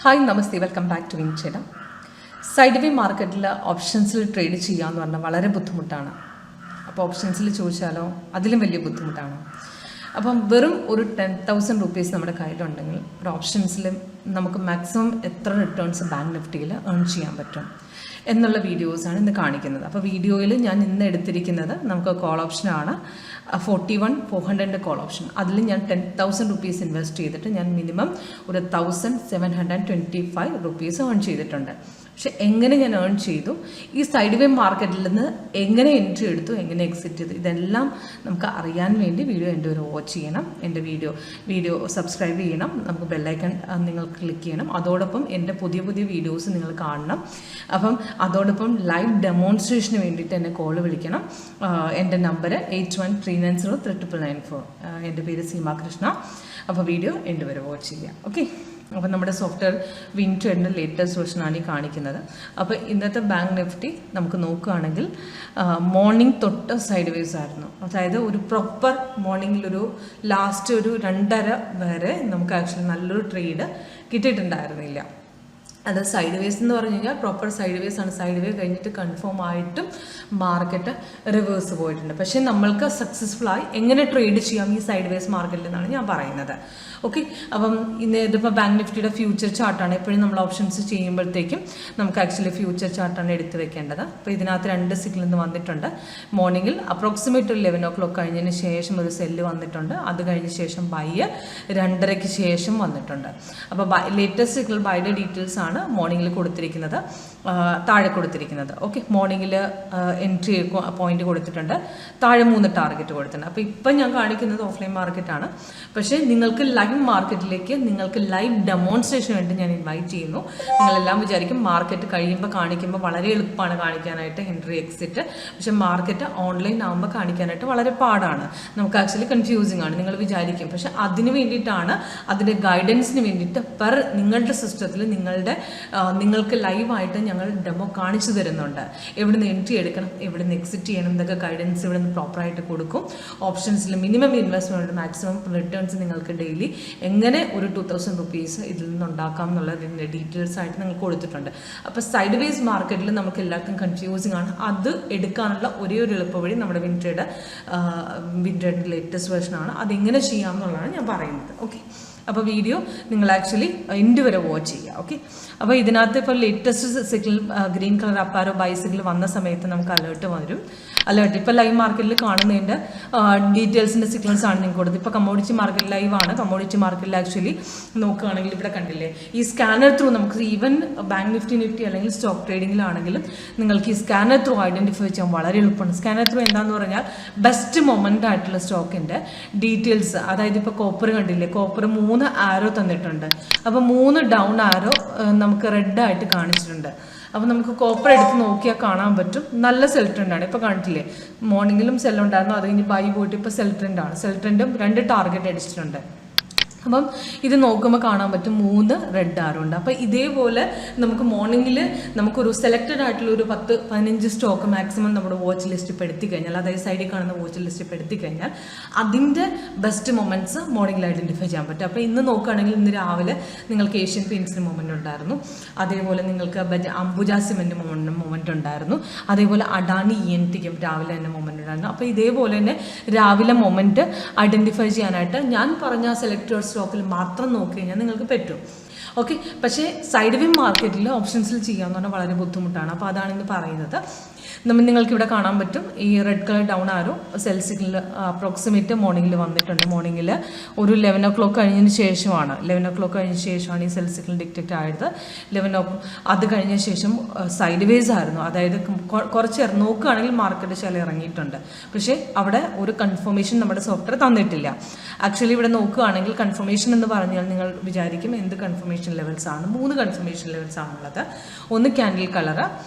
Hi namaste, welcome back to WinTrader. Side way മാർക്കറ്റിൽ ഓപ്ഷൻസിൽ trade ചെയ്യാമെന്ന് പറഞ്ഞാൽ വളരെ ബുദ്ധിമുട്ടാണ്. അപ്പോൾ ഓപ്ഷൻസിൽ ചോദിച്ചാലോ അതിലും വലിയ ബുദ്ധിമുട്ടാണ്. അപ്പം വെറും ഒരു 10,000 rupees നമ്മുടെ കയ്യിലുണ്ടെങ്കിൽ ഒരു ഓപ്ഷൻസിൽ നമുക്ക് മാക്സിമം എത്ര റിട്ടേൺസ് ബാങ്ക് നിഫ്റ്റിയിൽ ഏൺ ചെയ്യാൻ പറ്റും എന്നുള്ള വീഡിയോസാണ് ഇന്ന് കാണിക്കുന്നത്. അപ്പോൾ വീഡിയോയിൽ ഞാൻ ഇന്ന് എടുത്തിരിക്കുന്നത് നമുക്ക് കോൾ ഓപ്ഷനാണ്, 41,400 കോൾ ഓപ്ഷൻ. അതിൽ ഞാൻ 10,000 rupees ഇൻവെസ്റ്റ് ചെയ്തിട്ട് ഞാൻ മിനിമം ഒരു 1,725 rupees ഏൺ ചെയ്തിട്ടുണ്ട്. പക്ഷെ എങ്ങനെ ഞാൻ ഏൺ ചെയ്തു, ഈ സൈഡ് വേ മാർക്കറ്റിൽ നിന്ന് എങ്ങനെ എൻട്രി എടുത്തു, എങ്ങനെ എക്സിറ്റ് ചെയ്തു, ഇതെല്ലാം നമുക്ക് അറിയാൻ വേണ്ടി വീഡിയോ എൻ്റെ ഒരു വാച്ച് ചെയ്യണം. എൻ്റെ വീഡിയോ സബ്സ്ക്രൈബ് ചെയ്യണം, നമുക്ക് ബെല്ലൈക്കൺ നിങ്ങൾ ക്ലിക്ക് ചെയ്യണം. അതോടൊപ്പം എൻ്റെ പുതിയ വീഡിയോസ് നിങ്ങൾ കാണണം. അപ്പം അതോടൊപ്പം ലൈവ് ഡെമോൺസ്ട്രേഷന് വേണ്ടിയിട്ട് എന്നെ കോൾ വിളിക്കണം. എൻ്റെ നമ്പർ 8139039994. എൻ്റെ പേര് സീമ കൃഷ്ണ. അപ്പോൾ വീഡിയോ എൻ്റെ വരെ വാച്ച് ചെയ്യാം. ഓക്കെ, അപ്പോൾ നമ്മുടെ സോഫ്റ്റ്വെയർ WinTraderൻ്റെ ലേറ്റസ്റ്റ് വേർഷനാണ് ഈ കാണിക്കുന്നത്. അപ്പോൾ ഇന്നത്തെ ബാങ്ക് നിഫ്റ്റി നമുക്ക് നോക്കുകയാണെങ്കിൽ മോർണിംഗ് തൊട്ട് സൈഡ് വേസ് ആയിരുന്നു. അതായത് ഒരു പ്രോപ്പർ മോർണിംഗിലൊരു ലാസ്റ്റ് ഒരു 2:30 വരെ നമുക്ക് ആക്ച്വലി നല്ലൊരു ട്രേഡ് കിട്ടിയിട്ടുണ്ടായിരുന്നില്ല. അത് സൈഡ് വേസ് എന്ന് പറഞ്ഞു കഴിഞ്ഞാൽ പ്രോപ്പർ സൈഡ് വേസ് ആണ്. സൈഡ് വേ കഴിഞ്ഞിട്ട് കൺഫേം ആയിട്ടും മാർക്കറ്റ് റിവേഴ്സ് പോയിട്ടുണ്ട്. പക്ഷേ നമ്മൾക്ക് സക്സസ്ഫുള്ളായി എങ്ങനെ ട്രേഡ് ചെയ്യാം ഈ സൈഡ് വേസ് മാർക്കറ്റിൽ എന്നാണ് ഞാൻ പറയുന്നത്. ഓക്കെ, അപ്പം ഇതിപ്പോൾ ബാങ്ക് നിഫ്റ്റിയുടെ ഫ്യൂച്ചർ ചാർട്ടാണ്. എപ്പോഴും നമ്മൾ ഓപ്ഷൻസ് ചെയ്യുമ്പോഴത്തേക്കും നമുക്ക് ആക്ച്വലി ഫ്യൂച്ചർ ചാർട്ടാണ് എടുത്ത് വെക്കേണ്ടത്. അപ്പോൾ ഇതിനകത്ത് 2 സിഗ്നൽ നിന്ന് വന്നിട്ടുണ്ട്. മോർണിംഗിൽ അപ്രോക്സിമേറ്റ് ഒരു 11 o'clock കഴിഞ്ഞതിന് ശേഷം ഒരു സെല്ല് വന്നിട്ടുണ്ട്. അത് കഴിഞ്ഞ ശേഷം ബൈ 2:30 ശേഷം വന്നിട്ടുണ്ട്. അപ്പോൾ ലേറ്റസ്റ്റ് സിഗ്നൽ ബൈയുടെ ഡീറ്റെയിൽസ് ആണ് മോർണിംഗിൽ കൊടുത്തിരിക്കുന്നത്, താഴെ കൊടുത്തിരിക്കുന്നത്. ഓക്കെ, മോർണിംഗിൽ എൻട്രി പോയിന്റ് കൊടുത്തിട്ടുണ്ട്, താഴെ 3 ടാർഗറ്റ് കൊടുത്തിട്ടുണ്ട്. അപ്പോൾ ഇപ്പം ഞാൻ കാണിക്കുന്നത് ഓഫ്ലൈൻ മാർക്കറ്റാണ്. പക്ഷേ നിങ്ങൾക്ക് ലൈവ് മാർക്കറ്റിലേക്ക് നിങ്ങൾക്ക് ലൈവ് ഡെമോൺസ്ട്രേഷൻ വേണ്ടി ഞാൻ ഇൻവൈറ്റ് ചെയ്യുന്നു. നിങ്ങളെല്ലാം വിചാരിക്കും മാർക്കറ്റ് കഴിയുമ്പോൾ കാണിക്കുമ്പോൾ വളരെ എളുപ്പമാണ് കാണിക്കാനായിട്ട് എൻട്രി എക്സിറ്റ്. പക്ഷേ മാർക്കറ്റ് ഓൺലൈൻ ആകുമ്പോൾ കാണിക്കാനായിട്ട് വളരെ പാടാണ്, നമുക്ക് ആക്ച്വലി കൺഫ്യൂസിങ് ആണ്. നിങ്ങൾ വിചാരിക്കും, പക്ഷേ അതിന് വേണ്ടിയിട്ടാണ്, അതിൻ്റെ ഗൈഡൻസിന് വേണ്ടിയിട്ട് നിങ്ങളുടെ സിസ്റ്റത്തിൽ നിങ്ങൾക്ക് ലൈവായിട്ട് ഞങ്ങൾ ഡെമോ കാണിച്ചു തരുന്നുണ്ട്. എവിടെ നിന്ന് എൻട്രി എടുക്കണം, എവിടെ നിന്ന് എക്സിറ്റ് ചെയ്യണം, ഇതൊക്കെ ഗൈഡൻസ് ഇവിടെ നിന്ന് പ്രോപ്പറായിട്ട് കൊടുക്കും. ഓപ്ഷൻസിൽ മിനിമം ഇൻവെസ്റ്റ്മെൻറ്റ് മാക്സിമം റിട്ടേൺസ് നിങ്ങൾക്ക് ഡെയിലി എങ്ങനെ ഒരു 2,000 rupees ഇതിൽ നിന്നുണ്ടാക്കാം എന്നുള്ള ഡീറ്റെയിൽസ് ആയിട്ട് നിങ്ങൾക്ക് കൊടുത്തിട്ടുണ്ട്. അപ്പോൾ സൈഡ് വേസ് മാർക്കറ്റിൽ നമുക്ക് എല്ലാവർക്കും കൺഫ്യൂസിങ് ആണ്. അത് എടുക്കാനുള്ള ഒരേ ഒരു എളുപ്പ വഴി നമ്മുടെ WinTrader ലേറ്റസ്റ്റ് വേർഷനാണ്. അതെങ്ങനെ ചെയ്യാമെന്നുള്ളതാണ് ഞാൻ പറയുന്നത്. ഓക്കെ, അപ്പോൾ വീഡിയോ നിങ്ങൾ ആക്ച്വലി എൻ്റെ വരെ വാച്ച് ചെയ്യുക. ഓക്കെ, അപ്പോൾ ഇതിനകത്ത് ഇപ്പോൾ latest signal green colour up arrow buy signal വന്ന സമയത്ത് നമുക്ക് അലേർട്ട് വരും. അലേർട്ട് ഇപ്പോൾ ലൈവ് മാർക്കറ്റിൽ കാണുന്നതിൻ്റെ ഡീറ്റെയിൽസിൻ്റെ സിഗ്നൽസ് ആണ് നിങ്ങൾക്ക് കൊടുത്തത്. ഇപ്പോൾ കമ്മോഡിറ്റി മാർക്കറ്റ് ലൈവാണ്. കമ്മോഡിറ്റി മാർക്കറ്റിൽ ആക്ച്വലി നോക്കുകയാണെങ്കിൽ ഇവിടെ കണ്ടില്ലേ, ഈ സ്കാനർ ത്രൂ നമുക്ക് ഈവൻ ബാങ്ക് നിഫ്റ്റി അല്ലെങ്കിൽ സ്റ്റോക്ക് ട്രേഡിങ്ങിലാണെങ്കിലും നിങ്ങൾക്ക് ഈ സ്കാനർ ത്രൂ ഐഡൻറ്റിഫൈ ചെയ്യാൻ വളരെ എളുപ്പമാണ്. സ്കാനർ ത്രൂ എന്താണെന്ന് പറഞ്ഞാൽ ബെസ്റ്റ് മൊമെൻ്റ് ആയിട്ടുള്ള സ്റ്റോക്കിൻ്റെ ഡീറ്റെയിൽസ്, അതായത് ഇപ്പോൾ കോപ്പർ കണ്ടില്ലേ, കോപ്പർ 3 ആരോ തന്നിട്ടുണ്ട്. അപ്പോൾ 3 ഡൗൺ ആരോ നമുക്ക് റെഡ് ആയിട്ട് കാണിച്ചിട്ടുണ്ട്. അപ്പോൾ നമുക്ക് കോപ്പർ എടുത്ത് നോക്കിയാൽ കാണാൻ പറ്റും നല്ല സെൽ ട്രെൻഡാണ്. ഇപ്പോൾ കാണിച്ചില്ലേ, മോർണിംഗിലും സെല്ലുണ്ടായിരുന്നു, അത് കഴിഞ്ഞ് ബൈ പോയിട്ട് ഇപ്പോൾ സെൽ ട്രെൻഡാണ്. സെൽ ട്രെൻഡും 2 ടാർഗറ്റ് അടിച്ചിട്ടുണ്ട്. അപ്പം ഇത് നോക്കുമ്പോൾ കാണാൻ പറ്റും 3 റെഡ് ആറുണ്ട്. അപ്പോൾ ഇതേപോലെ നമുക്ക് മോർണിംഗിൽ നമുക്കൊരു സെലക്റ്റഡ് ആയിട്ടുള്ള ഒരു 10-15 സ്റ്റോക്ക് മാക്സിമം നമ്മുടെ വാച്ച് ലിസ്റ്റ് പെടുത്തി കഴിഞ്ഞാൽ, അതായത് സൈഡിൽ കാണുന്ന വാച്ച് ലിസ്റ്റ് പെടുത്തി കഴിഞ്ഞാൽ അതിൻ്റെ ബെസ്റ്റ് മൊമെൻറ്റ്സ് മോർണിംഗിൽ ഐഡൻറ്റിഫൈ ചെയ്യാൻ പറ്റും. അപ്പോൾ ഇന്ന് നോക്കുകയാണെങ്കിൽ ഇന്ന് രാവിലെ നിങ്ങൾക്ക് ഏഷ്യൻ പെയിൻറ്റ്സിന് മൊമെൻ്റ് ഉണ്ടായിരുന്നു, അതേപോലെ നിങ്ങൾക്ക് അംബുജ സിമെൻറ്റ് മൊമെൻ്റ് ഉണ്ടായിരുന്നു, അതേപോലെ അഡാനി ENTയ്ക്കും രാവിലെ തന്നെ മൊമെൻ്റ് ഉണ്ടായിരുന്നു. അപ്പോൾ ഇതേപോലെ തന്നെ രാവിലെ മൊമെൻറ്റ് ഐഡൻറ്റിഫൈ ചെയ്യാനായിട്ട് ഞാൻ പറഞ്ഞ സെലക്ടേഴ്സ് സ്റ്റോക്കിൽ മാത്രം നോക്കി കഴിഞ്ഞാൽ നിങ്ങൾക്ക് പറ്റും. ഓക്കെ, പക്ഷേ സൈഡ് വേ മാർക്കറ്റിൽ ഓപ്ഷൻസിൽ ചെയ്യാമെന്ന് പറഞ്ഞാൽ വളരെ ബുദ്ധിമുട്ടാണ്. അപ്പോൾ അതാണ് ഇന്ന് പറയുന്നത്. നിങ്ങൾക്കിവിടെ കാണാൻ പറ്റും ഈ red colour down arrow sell signal approximate മോർണിംഗിൽ വന്നിട്ടുണ്ട്. മോർണിംഗിൽ ഒരു 11 o'clock കഴിഞ്ഞതിന് ശേഷമാണ്, 11 o'clock കഴിഞ്ഞ ശേഷമാണ് ഈ സെൽ സിഗ്നൽ ഡിറ്റക്റ്റ് ആയത്. 11 o'clock അത് കഴിഞ്ഞ ശേഷം സൈഡ് വേസ് ആയിരുന്നു. അതായത് കുറച്ച് നോക്കുകയാണെങ്കിൽ മാർക്കറ്റ് ചില ഇറങ്ങിയിട്ടുണ്ട്, പക്ഷേ അവിടെ ഒരു കൺഫർമേഷൻ നമ്മുടെ സോഫ്റ്റ്വെയർ തന്നിട്ടില്ല. ആക്ച്വലി ഇവിടെ നോക്കുകയാണെങ്കിൽ കൺഫർമേഷൻ എന്ന് പറഞ്ഞാൽ നിങ്ങൾ വിചാരിക്കും എന്ത് കൺഫർമേഷൻ ലെവൽസ് ആണ്. 3 കൺഫർമേഷൻ ലെവൽസ് ആണുള്ളത്. ഒന്ന് ക്യാൻഡിൽ കളർ,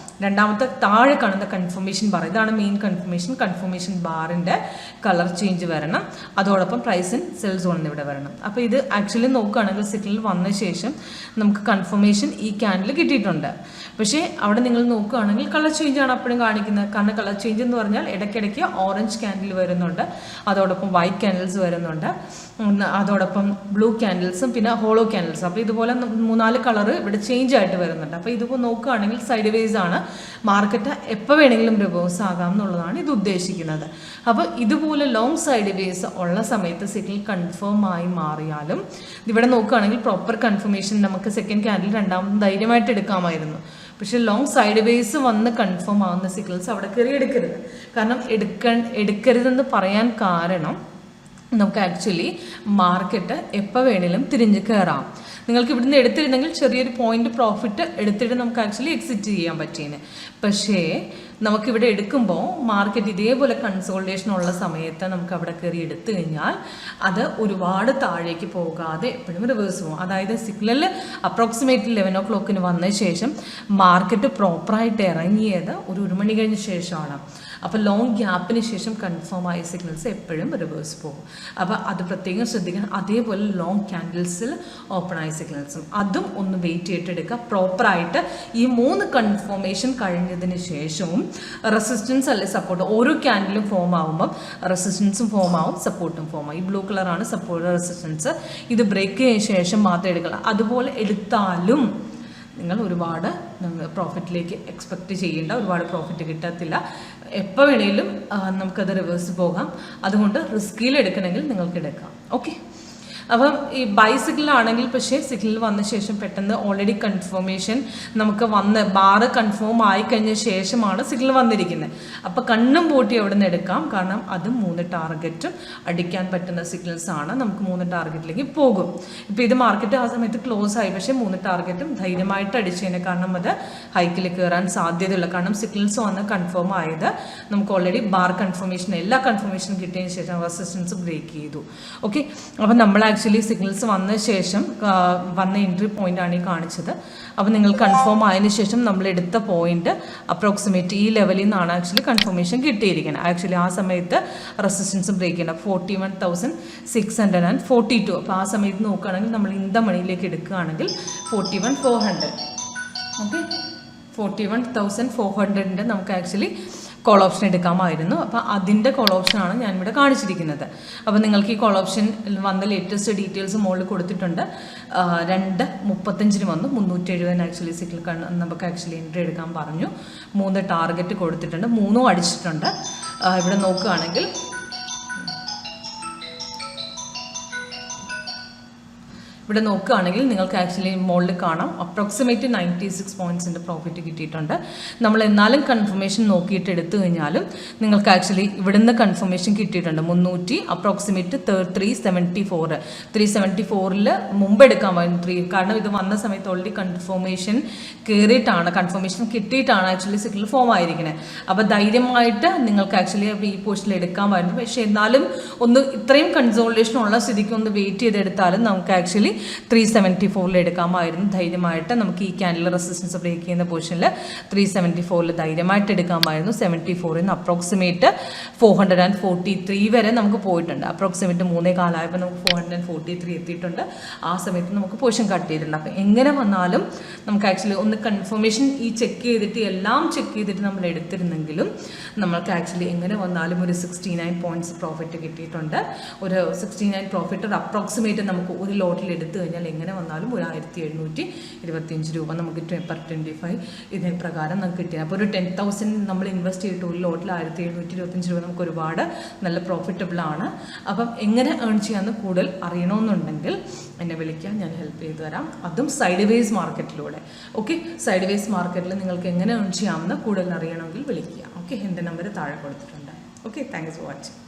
രണ്ടാമത്തെ താഴെ കാണുന്ന കൺഫർമേഷൻ ബാർ, ഇതാണ് മെയിൻ കൺഫർമേഷൻ ബാറിൻ്റെ കളർ ചേഞ്ച് വരണം. അതോടൊപ്പം പ്രൈസ് ഇൻ സെൽ സോൺ ഇവിടെ വരണം. അപ്പോൾ ഇത് ആക്ച്വലി നോക്കുകയാണെങ്കിൽ സിഗ്നൽ വന്ന ശേഷം നമുക്ക് കൺഫർമേഷൻ ഈ ക്യാൻഡിൽ കിട്ടിയിട്ടുണ്ട്. പക്ഷേ അവിടെ നിങ്ങൾ നോക്കുകയാണെങ്കിൽ കളർ ചേഞ്ച് ആണ് അപ്പോഴും കാണിക്കുന്നത്. കാരണം കളർ ചേഞ്ച് എന്ന് പറഞ്ഞാൽ ഇടയ്ക്കിടയ്ക്ക് ഓറഞ്ച് ക്യാൻഡിൽ വരുന്നുണ്ട്, അതോടൊപ്പം വൈറ്റ് ക്യാൻഡിൽസ് വരുന്നുണ്ട്, അതോടൊപ്പം ബ്ലൂ ക്യാൻഡിൽസും പിന്നെ ഹോളോ ക്യാൻഡിൽസും. അപ്പോൾ ഇതുപോലെ 3-4 കളർ ഇവിടെ ചേഞ്ച് ആയിട്ട് വരുന്നുണ്ട്. അപ്പോൾ ഇതിപ്പോൾ നോക്കുകയാണെങ്കിൽ സൈഡ് വേസ് ആണ്. മാർക്കറ്റ് എപ്പോൾ വേണമെങ്കിലും റിവേഴ്സ് ആകാം എന്നുള്ളതാണ് ഇത് ഉദ്ദേശിക്കുന്നത്. അപ്പോൾ ഇതുപോലെ ലോങ് സൈഡ് വേസ് ഉള്ള സമയത്ത് സിഗ്നൽ കൺഫേം ആയി മാറിയാലും ഇവിടെ നോക്കുകയാണെങ്കിൽ പ്രോപ്പർ കൺഫർമേഷൻ നമുക്ക് സെക്കൻഡ് ക്യാൻഡിൽ രണ്ടാമത് ധൈര്യമായിട്ട് എടുക്കാമായിരുന്നു. പക്ഷേ ലോങ് സൈഡ് വേസ് വന്ന് കൺഫേം ആവുന്ന സിഗ്നൽസ് അവിടെ കയറി എടുക്കരുത്. കാരണം എടുക്കരുതെന്ന് പറയാൻ കാരണം നമുക്ക് ആക്ച്വലി മാർക്കറ്റ് എപ്പോൾ വേണേലും തിരിഞ്ഞ് കയറാം. നിങ്ങൾക്ക് ഇവിടുന്ന് എടുത്തിരുന്നെങ്കിൽ ചെറിയൊരു പോയിന്റ് പ്രോഫിറ്റ് എടുത്തിട്ട് നമുക്ക് ആക്ച്വലി എക്സിറ്റ് ചെയ്യാൻ പറ്റിയേനെ. പക്ഷേ നമുക്കിവിടെ എടുക്കുമ്പോൾ മാർക്കറ്റ് ഇതേപോലെ കൺസോൾട്ടേഷൻ ഉള്ള സമയത്ത് നമുക്ക് അവിടെ കയറി എടുത്തു കഴിഞ്ഞാൽ അത് ഒരുപാട് താഴേക്ക് പോകാതെ എപ്പോഴും റിവേഴ്സ് പോകും. അതായത് സിഗ്നൽ അപ്രോക്സിമേറ്റ്ലി 11 o'clock വന്ന ശേഷം മാർക്കറ്റ് പ്രോപ്പറായിട്ട് ഇറങ്ങിയത് ഒരു 1 മണി കഴിഞ്ഞ ശേഷമാണ്. അപ്പോൾ ലോങ് ഗ്യാപ്പിന് ശേഷം കൺഫേം ആയ സിഗ്നൽസ് എപ്പോഴും റിവേഴ്സ് പോകും. അപ്പോൾ അത് പ്രത്യേകം ശ്രദ്ധിക്കണം. അതേപോലെ ലോങ് ക്യാൻഡിൽസിൽ ഓപ്പൺ ആയ സിഗ്നൽസും അതും ഒന്ന് വെയിറ്റ് ചെയ്തിട്ടെടുക്കുക. പ്രോപ്പറായിട്ട് ഈ 3 കൺഫർമേഷൻ കഴിഞ്ഞതിന് ശേഷവും റെസിസ്റ്റൻസ് അല്ലെ സപ്പോർട്ട് ഓരോ ക്യാൻഡിലും ഫോം ആകുമ്പം റെസിസ്റ്റൻസും ഫോം ആവും, സപ്പോർട്ടും ഫോം ആവും. ഈ ബ്ലൂ കളറാണ് സപ്പോർട്ട് റെസിസ്റ്റൻസ്. ഇത് ബ്രേക്ക് ചെയ്തതിന് ശേഷം മാത്രം എടുക്കുക. അതുപോലെ എടുത്താലും നിങ്ങൾ ഒരുപാട് പ്രോഫിറ്റിലേക്ക് എക്സ്പെക്റ്റ് ചെയ്യേണ്ട, ഒരുപാട് പ്രോഫിറ്റ് കിട്ടത്തില്ല. എപ്പോൾ വേണേലും നമുക്കത് റിവേഴ്സ് പോകാം. അതുകൊണ്ട് റിസ്കിൽ എടുക്കണമെങ്കിൽ നിങ്ങൾക്ക് എടുക്കാം. ഓക്കെ, അപ്പം ഈ ബൈസിക്കിളാണെങ്കിൽ പക്ഷേ സിഗ്നൽ വന്ന ശേഷം പെട്ടെന്ന് ഓൾറെഡി കൺഫർമേഷൻ നമുക്ക് ബാറ് കൺഫേം ആയി കഴിഞ്ഞ ശേഷമാണ് സിഗ്നൽ വന്നിരിക്കുന്നത്. അപ്പോൾ കണ്ണും പൂട്ടി അവിടെ നിന്ന് എടുക്കാം. കാരണം അത് 3 ടാർഗറ്റും അടിക്കാൻ പറ്റുന്ന സിഗ്നൽസ് ആണ്. നമുക്ക് 3 ടാർഗറ്റിലേക്ക് പോകും. ഇപ്പോൾ ഇത് മാർക്കറ്റ് ആ സമയത്ത് ക്ലോസ് ആയി, പക്ഷേ 3 ടാർഗറ്റും ധൈര്യമായിട്ട് അടിച്ചതിന് കാരണം അത് ഹൈക്കിൽ കയറാൻ സാധ്യതയുള്ള കാരണം സിഗ്നൽസ് വന്ന് കൺഫേം ആയത് നമുക്ക് ഓൾറെഡി ബാർ കൺഫർമേഷൻ എല്ലാ കൺഫർമേഷനും കിട്ടിയതിന് ശേഷം റെസിസ്റ്റൻസ് ബ്രേക്ക് ചെയ്തു. ഓക്കെ, അപ്പോൾ നമ്മൾ ആക്ച്വലി സിഗ്നൽസ് വന്ന ശേഷം വന്ന എൻട്രി പോയിന്റ് ആണ് ഈ കാണിച്ചത്. അപ്പോൾ നിങ്ങൾ കൺഫേം ആയതിനു ശേഷം നമ്മൾ എടുത്ത പോയിന്റ് അപ്രോക്സിമേറ്റ് ഈ ലെവലിൽ നിന്നാണ് ആക്ച്വലി കൺഫർമേഷൻ കിട്ടിയിരിക്കുന്നത്. ആക്ച്വലി ആ സമയത്ത് റെസിസ്റ്റൻസ് ബ്രേക്ക് ചെയ്യണം 41,642. അപ്പോൾ ആ സമയത്ത് നോക്കുകയാണെങ്കിൽ നമ്മൾ ഇന്ത മണിയിലേക്ക് എടുക്കുകയാണെങ്കിൽ 41,400. ഓക്കെ, 41,400 നമുക്ക് ആക്ച്വലി കോൾ ഓപ്ഷൻ എടുക്കാമായിരുന്നു. അപ്പോൾ അതിൻ്റെ കോൾ ഓപ്ഷനാണ് ഞാനിവിടെ കാണിച്ചിരിക്കുന്നത്. അപ്പോൾ നിങ്ങൾക്ക് ഈ കോൾ ഓപ്ഷൻ വന്ന ലേറ്റസ്റ്റ് ഡീറ്റെയിൽസ് മുകളിൽ കൊടുത്തിട്ടുണ്ട്. 2:35 വന്നു 370 ആക്ച്വലി സിഗ്നൽ നമുക്ക് ആക്ച്വലി എൻട്രി എടുക്കാൻ പറഞ്ഞു. 3 ടാർഗറ്റ് കൊടുത്തിട്ടുണ്ട്, 3 അടിച്ചിട്ടുണ്ട്. ഇവിടെ നോക്കുകയാണെങ്കിൽ നിങ്ങൾക്ക് ആക്ച്വലി മുകളിൽ കാണാം അപ്രോക്സിമേറ്റ് 96 പോയിൻറ്റ്സിൻ്റെ പ്രോഫിറ്റ് കിട്ടിയിട്ടുണ്ട്. നമ്മൾ എന്നാലും കൺഫർമേഷൻ നോക്കിയിട്ട് എടുത്തു കഴിഞ്ഞാലും നിങ്ങൾക്ക് ആക്ച്വലി ഇവിടുന്ന് കൺഫർമേഷൻ കിട്ടിയിട്ടുണ്ട് 300 അപ്രോക്സിമേറ്റ് 374 മുമ്പ് എടുക്കാമായിരുന്നു. കാരണം ഇത് വന്ന സമയത്ത് ഓൾറെഡി കൺഫർമേഷൻ കിട്ടിയിട്ടാണ് ആക്ച്വലി സിഗ്നൽ ഫോം ആയിരിക്കുന്നത്. അപ്പോൾ ധൈര്യമായിട്ട് നിങ്ങൾക്ക് ആക്ച്വലി ഈ പോസ്റ്റിൽ എടുക്കാമായിരുന്നു. പക്ഷേ എന്നാലും ഒന്ന് ഇത്രയും കൺസോൾട്ടേഷൻ ഉള്ള സ്ഥിതിക്ക് ഒന്ന് വെയിറ്റ് ചെയ്തെടുത്താലും നമുക്ക് ആക്ച്വലി 374 എടുക്കാമായിരുന്നു. ധൈര്യമായിട്ട് നമുക്ക് ഈ ക്യാൻഡിൽ റെസിസ്റ്റൻസ് ബ്രേക്ക് ചെയ്യുന്ന പൊസിഷനിൽ 374 ധൈര്യമായിട്ട് എടുക്കാമായിരുന്നു. 74 അപ്രോക്സിമേറ്റ് 443 വരെ നമുക്ക് പോയിട്ടുണ്ട്. അപ്രോക്സിമേറ്റ് 3.4 ആയപ്പോൾ നമുക്ക് 443 എത്തിയിട്ടുണ്ട്. ആ സമയത്ത് നമുക്ക് പൊസിഷൻ കട്ട് ചെയ്തിട്ടുണ്ട്. അപ്പോൾ എങ്ങനെ വന്നാലും നമുക്ക് ആക്ച്വലി ഒന്ന് കൺഫർമേഷൻ ചെക്ക് ചെയ്തിട്ട് നമ്മൾ എടുത്തിരുന്നെങ്കിലും നമ്മൾക്ക് ആക്ച്വലി എങ്ങനെ വന്നാലും ഒരു 69 പോയിൻറ്റ്സ് പ്രോഫിറ്റ് കിട്ടിയിട്ടുണ്ട്. ഒരു 69 പ്രോഫിറ്റ് ഒരു അപ്രോക്സിമേറ്റ് നമുക്ക് ഒരു ലോട്ടിൽ എടുത്തു കഴിഞ്ഞാൽ എങ്ങനെ വന്നാലും ഒരു 1,725 രൂപ നമുക്ക് പെർ 25 ഇതിന് പ്രകാരം നമുക്ക് കിട്ടിയത്. അപ്പോൾ ഒരു 10,000 നമ്മൾ ഇൻവെസ്റ്റ് ചെയ്തിട്ട് ഒരു ലോട്ടിൽ 1,725 രൂപ നമുക്ക് ഒരുപാട് നല്ല പ്രോഫിറ്റബിൾ ആണ്. അപ്പം എങ്ങനെ ഏൺ ചെയ്യാമെന്ന് കൂടുതൽ അറിയണമെന്നുണ്ടെങ്കിൽ എന്നെ വിളിക്കാം, ഞാൻ ഹെൽപ്പ് ചെയ്തു തരാം. അതും സൈഡ് വേസ് മാർക്കറ്റിലൂടെ. ഓക്കെ, സൈഡ് വേസ് മാർക്കറ്റിൽ നിങ്ങൾക്ക് എങ്ങനെ ഏൺ ചെയ്യാമെന്ന് കൂടുതൽ അറിയണമെങ്കിൽ വിളിക്കുക. ഓക്കെ, എൻ്റെ നമ്പർ താഴെ കൊടുത്തിട്ടുണ്ട്. Okay, thanks for watching.